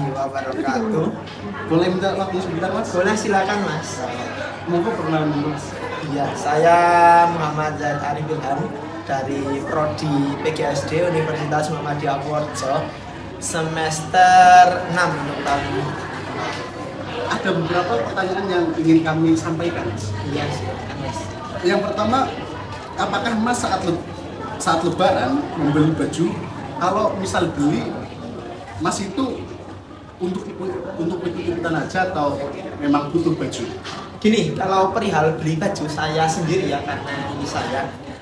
warahmatullahi wabarakatuh. Boleh minta waktu sebentar Mas? Boleh, silakan Mas. Monggo perkenalan dulu Mas. Iya, saya Muhammad Zaid Arif Ilham dari Prodi PGSD Universitas Muhammadiyah Purworejo semester 6 untuk tahun ini. Ada beberapa pertanyaan yang ingin kami sampaikan. Iya, silakan Mas. Yang pertama, apakah Mas saat Lebaran membeli baju? Kalau misal beli, Mas itu untuk ikut-ikutan aja atau memang butuh baju? Gini, kalau perihal beli baju saya sendiri ya, karena ini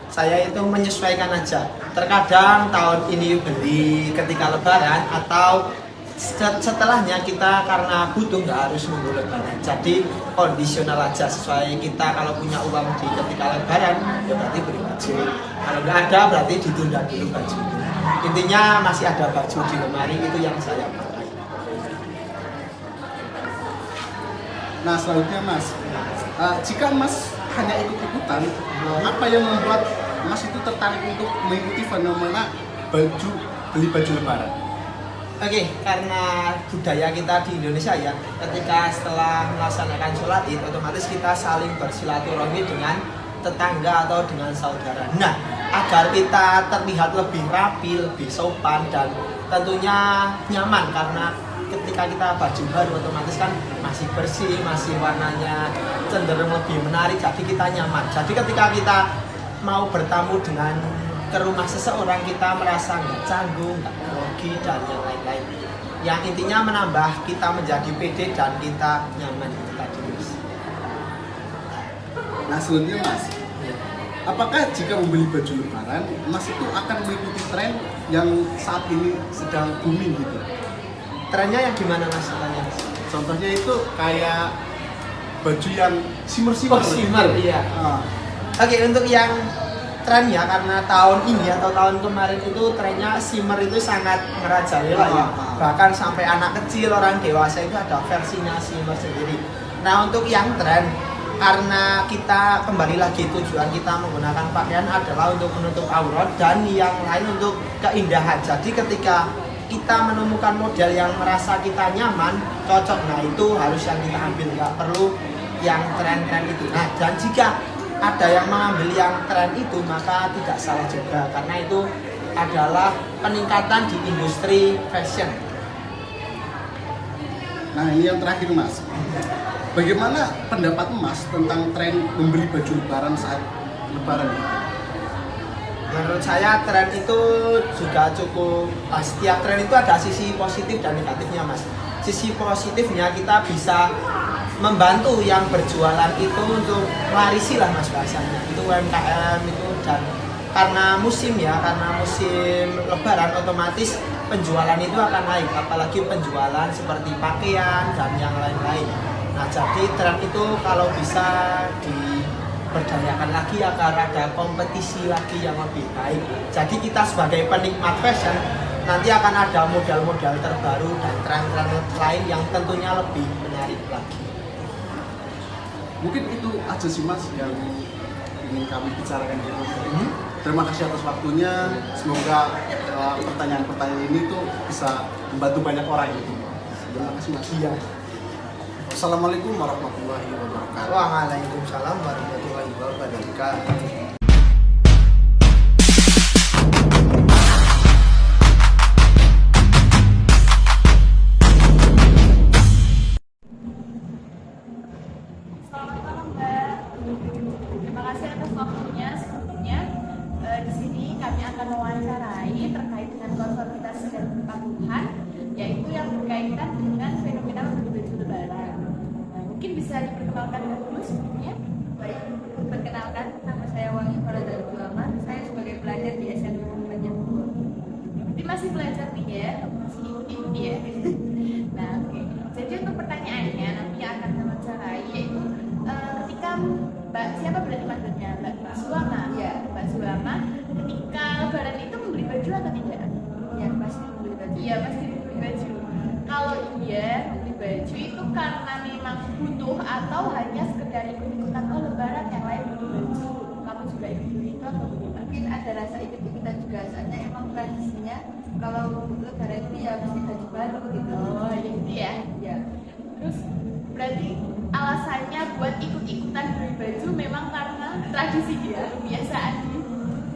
saya itu menyesuaikan aja. Terkadang tahun ini beli ketika Lebaran atau setelahnya kita karena butuh, nggak harus nunggu Lebaran. Jadi kondisional aja, sesuai kita. Kalau punya uang di ketika Lebaran ya berarti beli baju. Kalau nggak ada berarti ditunda dulu baju. Intinya masih ada baju di lemari, itu yang saya pakai. Nah selanjutnya Mas, jika Mas hanya ikut-ikutan, apa yang membuat Mas itu tertarik untuk mengikuti fenomena beli baju Lebaran? Oke, karena budaya kita di Indonesia ya, ketika setelah melaksanakan sholat Id, otomatis kita saling bersilaturahmi dengan tetangga atau dengan saudara. Nah, agar kita terlihat lebih rapi, lebih sopan, dan tentunya nyaman, karena ketika kita baju baru otomatis kan masih bersih, masih warnanya cenderung lebih menarik, jadi kita nyaman. Jadi ketika kita mau bertamu dengan ke rumah seseorang, kita merasa nggak canggung, nggak grogi, dan yang lain-lain. Yang intinya menambah kita menjadi pede dan kita nyaman itu tadi. Nah selanjutnya Mas, apakah jika membeli baju Lebaran, Mas itu akan mengikuti tren yang saat ini sedang booming gitu? Trennya yang gimana Mas? Tanya. Contohnya itu kayak baju yang Oh, shimmer-shimmer. shimmer, iya. Ah. Oke, untuk yang trennya, karena tahun ini atau tahun kemarin itu trennya shimmer itu sangat merajalela ya. Bahkan sampai anak kecil, orang dewasa itu ada versinya shimmer sendiri. Nah, untuk yang tren, karena kita kembali lagi tujuan kita menggunakan pakaian adalah untuk menutup aurat dan yang lain untuk keindahan. Jadi ketika kita menemukan model yang merasa kita nyaman, cocok, nah itu harus yang kita ambil, nggak perlu yang tren-tren itu. Nah, dan jika ada yang mengambil yang tren itu, maka tidak salah juga, karena itu adalah peningkatan di industri fashion. Nah ini yang terakhir Mas, bagaimana pendapat Mas tentang tren membeli baju Lebaran saat Lebaran? Menurut saya tren itu juga cukup, setiap tren itu ada sisi positif dan negatifnya Mas. Sisi positifnya kita bisa membantu yang berjualan itu untuk melarisi lah Mas bahasanya, itu UMKM itu, dan karena musim ya, karena musim Lebaran otomatis penjualan itu akan naik, apalagi penjualan seperti pakaian dan yang lain-lain. Nah jadi tren itu kalau bisa diberdayakan lagi agar ada kompetisi lagi yang lebih baik. Jadi kita sebagai penikmat fashion nanti akan ada model-model terbaru dan tren-tren lain yang tentunya lebih menarik lagi. Mungkin itu aja sih Mas yang ingin kami bicarakan di podcast ini. Terima kasih atas waktunya. Semoga pertanyaan-pertanyaan ini tuh bisa membantu banyak orang gitu. Terima kasih Mas. Iya. Wassalamualaikum warahmatullahi wabarakatuh. Waalaikumsalam warahmatullahi wabarakatuh. Selamat malam Mbak. Terima kasih atas waktunya. Sebelumnya di sini kami akan mewawancarai terkait dengan konformitas dan kepatuhan, yaitu yang berkaitan dengan fenomena beli baju Lebaran. Nah, mungkin bisa diperkenalkan dulu sebelumnya. Baik, perkenalkan, nama saya Wangi Faradal Juaman. Saya sebagai pelajar di SMP Muhammadiyah Purworejo. Ini masih belajar nih ya, masih ikuti ya. Nah, oke. Jadi untuk pertanyaannya nanti akan mewawancarai, yaitu ketika siapa berarti maksudnya Mbak Sulama? Ya, Mbak Sulama. Ketika Lebaran itu membeli baju atau tidak? Ya pasti membeli baju. Iya pasti membeli baju. Kalau iya membeli baju itu karena memang butuh atau hanya sekedar ikut-ikutan, oh Lebaran yang lain butuh baju, kamu juga ikut itu atau bagaimana? Mungkin ada rasa ikut-ikutan juga, soalnya emang tradisinya kalau Lebaran itu ya mesti baju baru gitu. Oh iya. alasannya buat ikut-ikutan beli baju memang karena tradisi dia, kebiasaan di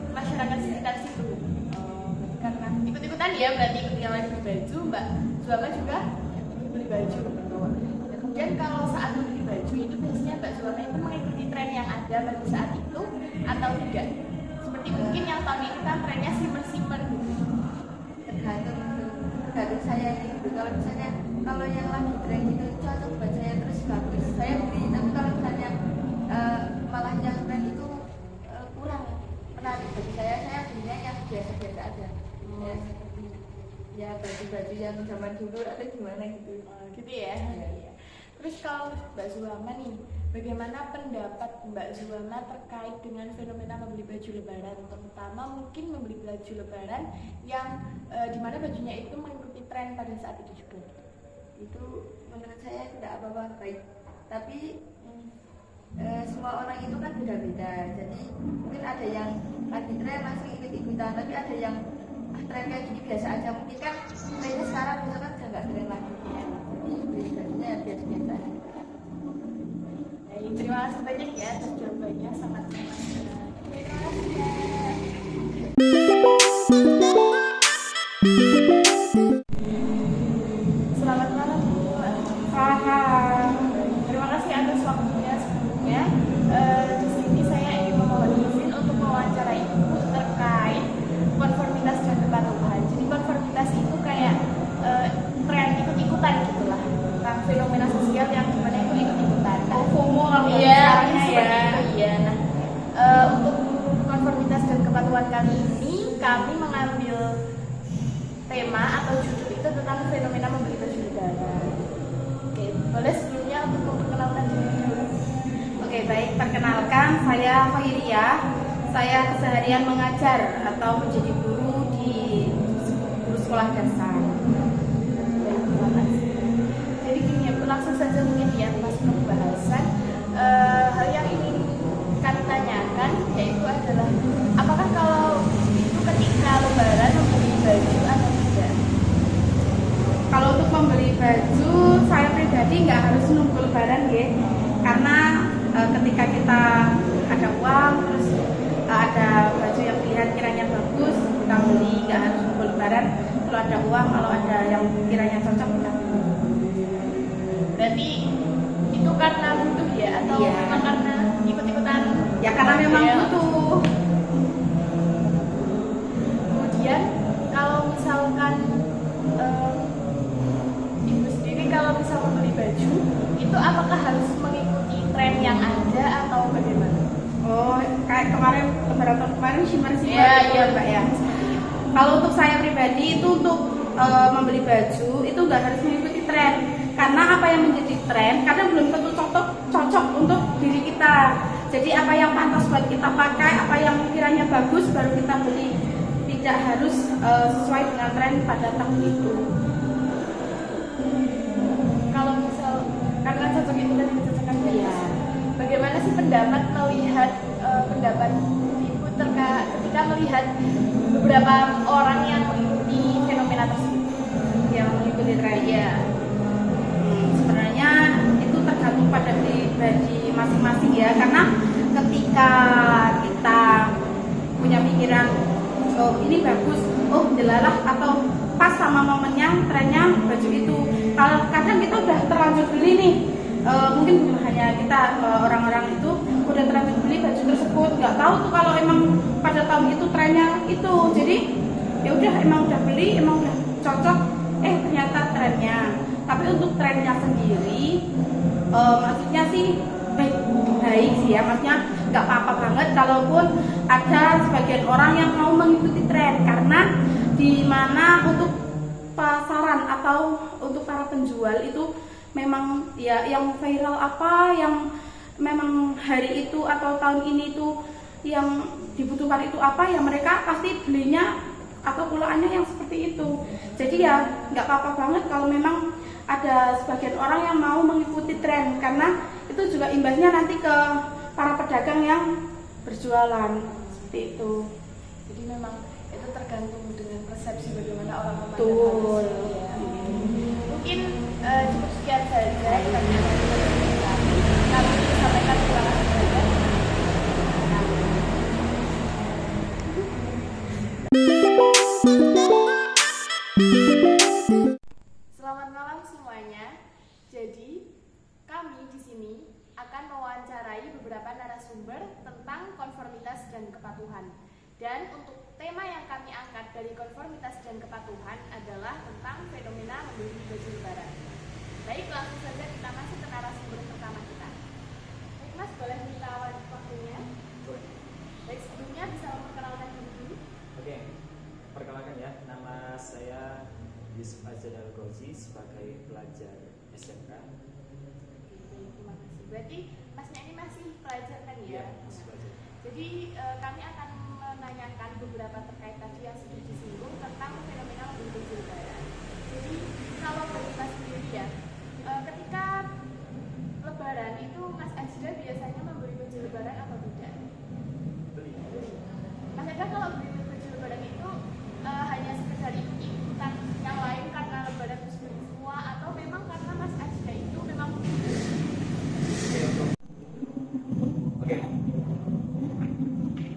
masyarakat sekitar situ. Karena ikut-ikutan ya berarti ikut yang lain beli baju, Mbak Zuama juga beli baju. Dan kemudian kalau saat beli baju itu biasanya Mbak Zuama itu mengikuti tren yang ada pada saat itu atau tidak? Seperti mungkin yang tahun ini kan trennya simmer gitu. Tergantung saya gitu. Kalau misalnya kalau yang lagi tren itu cocok buat saya terus bagus, saya beli. Tapi kalau misalnya malah yang tren itu kurang menarik bagi saya belinya yang biasa-biasa aja. Ya, seperti ya baju-baju yang zaman dulu atau gimana gitu. Gitu ya. Iya. Terus kalau Mbak Zuama nih, bagaimana pendapat Mbak Zuama terkait dengan fenomena membeli baju lebaran, terutama mungkin membeli baju lebaran yang dimana bajunya itu mengikuti tren pada saat itu juga? Itu menurut saya tidak apa-apa, baik. Tapi semua orang itu kan beda-beda. Jadi mungkin ada yang lagi tren langsung ikut-ikutan, tapi ada yang tren kayak gini biasa aja. Mungkin kan trennya sekarang misalkan udah nggak tren lagi ya. Jadi beli bajunya biasa-biasa aja. Terima kasih banyak ya atas jawabannya, sangat menarik. Terima kasih. Selamat malam Bu. Terima kasih atas waktunya sebelumnya. Di sini saya ingin memohon izin untuk mewawancarai Ibu terkait konformitas dan kepatuhan. Jadi konformitas itu kayak tren ikut-ikutan gitulah, tentang fenomena sosial yang dimana itu ikut-ikutan. FOMO kalau Iya, misalnya ya. iya. Nah, untuk konformitas dan kepatuhan kali ini kami mengambil tema atau judul itu tentang fenomena membeli baju lebaran. Oke, boleh sebelumnya untuk memperkenalkan diri dulu. Oke, baik, perkenalkan saya Khairia. Saya keseharian mengajar atau menjadi guru di guru sekolah dasar. Baik, terima kasih. Jadi gini ya, langsung saja mungkin ya Mas pembahasan hal yang ingin kami tanyakan yaitu adalah apakah kalau itu ketika lebaran membeli baju atau tidak? Kalau untuk membeli baju, saya pribadi nggak harus nunggu lebaran ya, karena ketika kita ada uang, terus ada baju yang dilihat kiranya bagus, kita beli, nggak harus nunggu lebaran. Kalau ada uang, kalau ada yang kiranya cocok, kita beli. Berarti itu karena butuh ya atau Iya. memang karena ikut-ikutan? Ya karena memang Ya. butuh. Kemudian kalau misalkan ibu sendiri kalau misal membeli baju itu apakah harus mengikuti tren yang ada atau bagaimana? Oh, kayak kemarin beberapa tahun kemarin shimmer Iya, Mbak ya. Kalau untuk saya pribadi itu untuk membeli baju itu nggak harus mengikuti tren, karena apa yang menjadi tren kadang belum tentu cocok untuk diri kita. Jadi apa yang pantas buat kita pakai, apa yang kiranya bagus baru kita beli, tidak harus sesuai dengan tren pada tahun itu. Kalau misal karena cocok itu dan dicocokkan Iya. bagaimana sih pendapat melihat pendapat ibu ketika melihat beberapa orang yang mengikuti fenomena tersebut? Yang mengikuti tren. Iya. Sebenarnya itu tergantung pada pribadi masing-masing ya, karena ketika kita punya pikiran oh ini bagus, oh delalah atau pas sama momennya trennya baju itu, kalau kadang kita udah terlanjur beli nih, mungkin bukan hanya kita, orang-orang itu udah terlanjur beli baju tersebut, nggak tahu tuh kalau emang pada tahun itu trennya itu, jadi ya udah emang udah beli, emang udah cocok, ternyata trennya. Tapi untuk trennya sendiri, maksudnya sih baik sih ya, maksudnya nggak apa-apa banget kalaupun ada sebagian orang yang mau mengikuti tren, karena di mana untuk pasaran atau untuk para penjual itu memang ya yang viral apa yang memang hari itu atau tahun ini itu yang dibutuhkan itu apa ya, mereka pasti belinya atau pulaannya yang seperti itu. Jadi ya nggak apa-apa banget kalau memang ada sebagian orang yang mau mengikuti tren, karena itu juga imbasnya nanti ke para pedagang yang berjualan seperti itu. Jadi memang itu tergantung dengan persepsi bagaimana orang memandang Betul. hal tersebut ya. Mungkin cukup sekian saja pertanyaan dari kami. Selamat malam semuanya. Jadi, kami di sini akan mewawancarai beberapa narasumber tentang konformitas dan kepatuhan. Dan untuk tema yang kami angkat dari konformitas dan kepatuhan adalah tentang fenomena membeli baju lebaran. Baik, langsung saja kita masuk ke narasumber pertama kita. Baik Mas, boleh minta waktunya? Baik, sebelumnya bisa memperkenalkan diri dulu. Oke, perkenalkan ya, nama saya Yusuf Azad Al-Ghozi sebagai pelajar SMK. Oke, terima kasih. Berarti Masnya ini masih pelajar kan ya? Iya, masih pelajar. Jadi kami akan menanyakan beberapa terkait tadi yang sudah disinggung tentang fenomena membeli baju lebaran. Jadi kalau bagi Mas sendiri ya, ketika lebaran itu Mas Ajda biasanya membeli baju lebaran atau tidak? Beli. Mas Ajda kalau beli baju lebaran itu hanya sekedar ikut-ikutan yang lain karena lebaran harus beli semua, atau memang karena Mas Ajda itu memang Oke.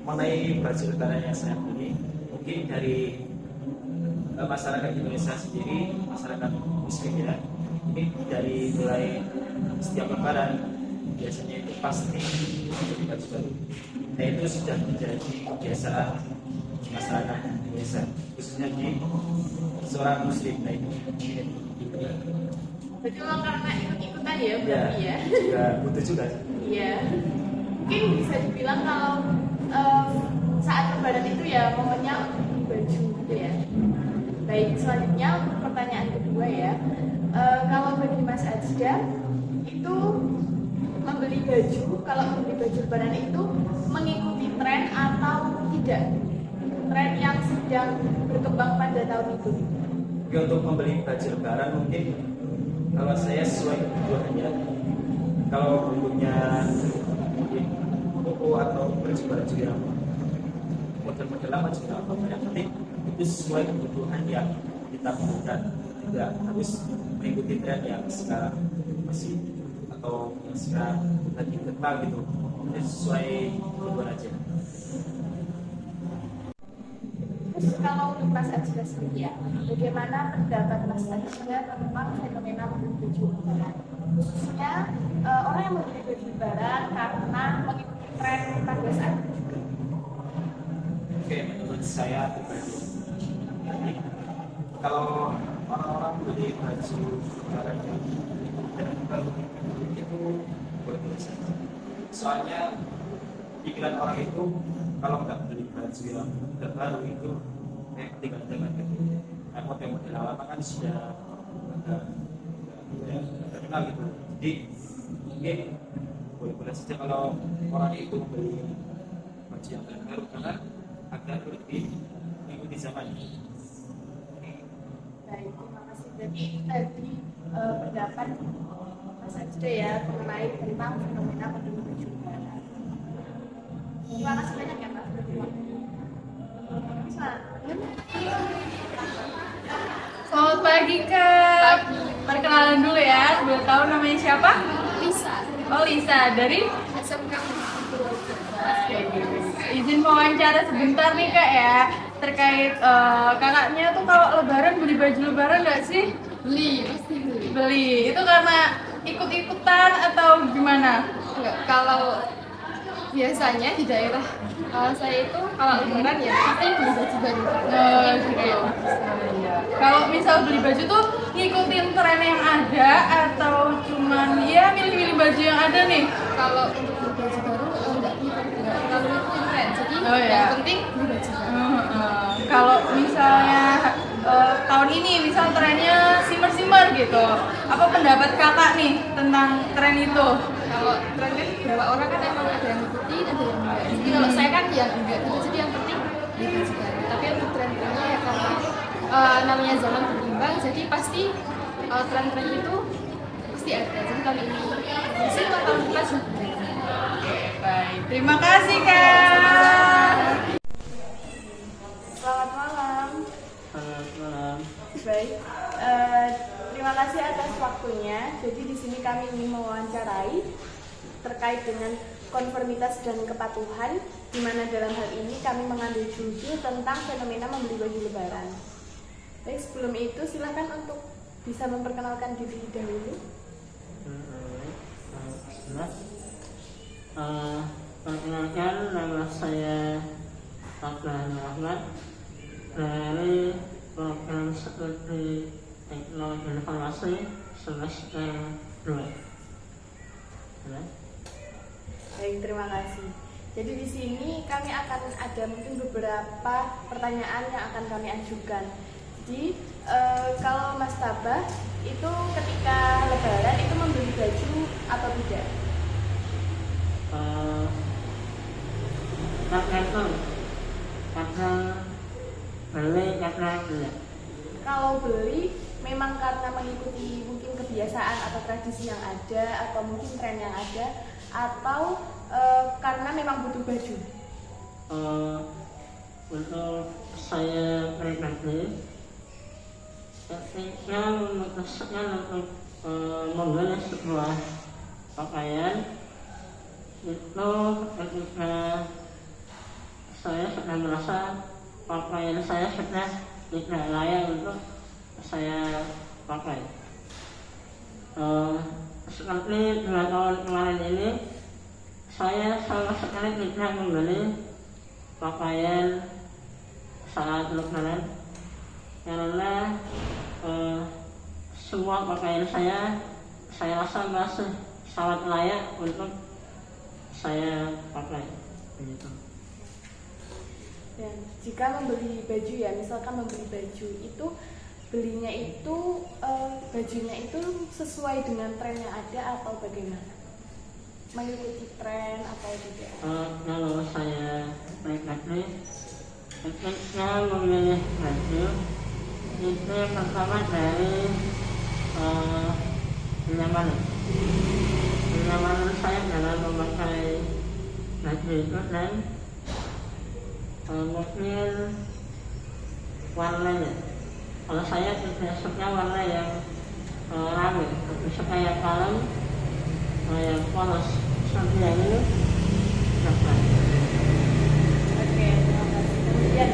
Mengenai baju lebaran yang saya beli, mungkin dari masyarakat Indonesia sendiri, masyarakat Muslim ya, mungkin dari mulai setiap lebaran biasanya itu pasti beli baju baru. Nah itu sudah menjadi kebiasaan masyarakat Indonesia, khususnya di seorang Muslim. Nah itu berarti memang karena ikut-ikutan ya berarti ya? juga butuh juga. Iya. Mungkin bisa dibilang kalau saat lebaran itu ya momennya untuk beli baju gitu ya. Baik, selanjutnya untuk pertanyaan kedua ya. Kalau bagi Mas Ajda itu membeli baju, kalau membeli baju lebaran itu mengikuti tren atau tidak? Tren yang sedang berkembang pada tahun itu. Oke, untuk membeli baju lebaran mungkin kalau saya sesuai kebutuhannya. Kalau bentuknya mungkin koko atau baju-baju yang model-model lama juga apa, yang penting itu sesuai kebutuhan yang kita butuhkan, tidak harus mengikuti tren yang sekarang masih atau yang sekarang lagi kental gitu. Itu sesuai kebutuhan aja. Terus kalau untuk Mas Ajda sendiri ya, bagaimana pendapat Mas Ajda tentang fenomena membeli baju lebaran? Khususnya orang yang membeli baju lebaran karena mengikuti tren pada saat itu juga. Oke, menurut saya pribadi, kalau orang-orang beli baju lebaran yang baru itu boleh saja. Soalnya pikiran orang itu kalau nggak beli baju yang terbaru itu tinggal model-model lama kan sudah terkenal gitu. Jadi mungkin boleh-boleh saja kalau orang itu beli baju yang terbaru karena agar lebih mengikuti zaman. Baik, terima kasih. Jadi itu tadi pendapat Mas Ajda ya mengenai tentang fenomena membeli baju lebaran. Terima kasih banyak ya Mas. Bisa. Selamat pagi Kak. Perkenalan dulu ya. Boleh tahu namanya siapa? Lisa, Oh Lisa dari SMK. izin wawancara sebentar nih Kak ya. Terkait kakaknya tuh kalau lebaran beli baju lebaran nggak sih? Beli, pasti beli. Beli. Itu karena ikut-ikutan atau gimana? Enggak, kalau biasanya di daerah saya itu kalau lebaran ya pasti beli baju baru. Gitu. Kalau misal beli baju tuh ngikutin tren yang ada atau cuman ya milih-milih baju yang ada nih? Kalau untuk beli baju baru enggak terlalu ikutin tren. Jadi Oh, ya. yang penting beli baju baru. Kalau misalnya tahun ini misal trennya simmer gitu, apa pendapat kakak nih tentang tren itu? Kalau tren kan beberapa orang kan emang ada yang ngikutin, ada yang enggak. Jadi kalau saya kan yang enggak gitu. Jadi yang penting beli baju baru. Tapi untuk tren-trennya ya karena namanya zaman berkembang, jadi pasti tren-tren itu pasti ada. Jadi tahun ini musim atau tahun depan sudah ada. Baik, terima kasih Kak. Selamat malam. Baik, terima kasih atas waktunya. Jadi di sini kami ingin mewawancarai terkait dengan konformitas dan kepatuhan, di mana dalam hal ini kami mengambil judul tentang fenomena membeli baju lebaran. Baik, sebelum itu silahkan untuk bisa memperkenalkan diri dahulu. Perkenalkan, nama saya Abdullah Muhammad dari program Studi Teknologi Informasi semester 2. Baik, terima kasih. Jadi di sini kami akan ada mungkin beberapa pertanyaan yang akan kami ajukan. Jadi kalau Mas Tabah itu ketika Lebaran itu membeli baju atau tidak? Karena beli karena tidak. Kalau beli memang karena mengikuti mungkin kebiasaan atau tradisi yang ada atau mungkin tren yang ada, atau karena memang butuh baju? Untuk saya pribadi, ketika memutuskan untuk membeli sebuah pakaian itu ketika saya sudah merasa pakaian saya sudah tidak layak untuk saya pakai. Seperti 2 tahun kemarin ini saya sama sekali tidak membeli pakaian saat Lebaran karena semua pakaian saya rasa masih sangat layak untuk saya pakai. Begitu. Dan jika membeli baju ya, misalkan membeli baju itu belinya itu bajunya itu sesuai dengan tren yang ada atau bagaimana? Mengikuti tren atau tidak? Kalau saya pribadi ketika memilih baju itu pertama dari kenyamanan saya dalam memakai baju itu dan mungkin warnanya. Kalau saya tidak suka warna yang rame, tapi suka yang kalem, yang polos seperti yang ini. Oke, terima kasih. Kemudian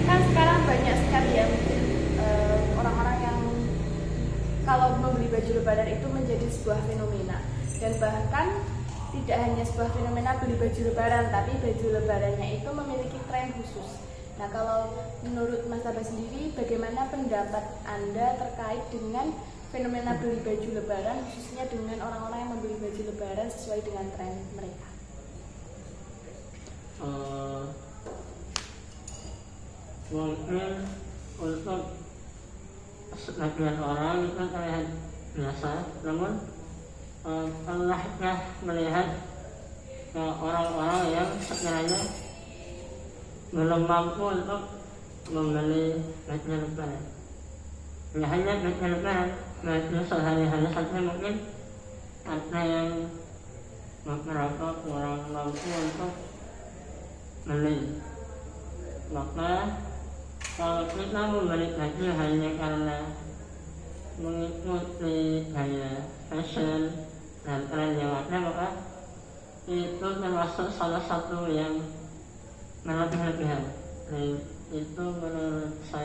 kan sekarang banyak sekali ya mungkin orang-orang yang kalau membeli baju Lebaran itu menjadi sebuah fenomena, dan bahkan tidak hanya sebuah fenomena beli baju Lebaran, tapi baju Lebarannya itu memiliki tren khusus. Nah, kalau menurut Mas Tabah sendiri, bagaimana pendapat Anda terkait dengan fenomena beli baju Lebaran, khususnya dengan orang-orang yang membeli baju Lebaran sesuai dengan tren mereka? Mungkin untuk sebagian orang itu terlihat biasa, namun pernahkah melihat orang-orang yang sekiranya belum mampu untuk membeli baju Lebaran? Tidak hanya baju Lebaran, baju sehari-hari saja mungkin ada yang beberapa kurang mampu untuk beli. Maka kalau kita membeli baju hanya karena mengikuti gaya fashion dan tren yang ada, maka itu termasuk salah satu yang berlebihan. Dan itu menurut saya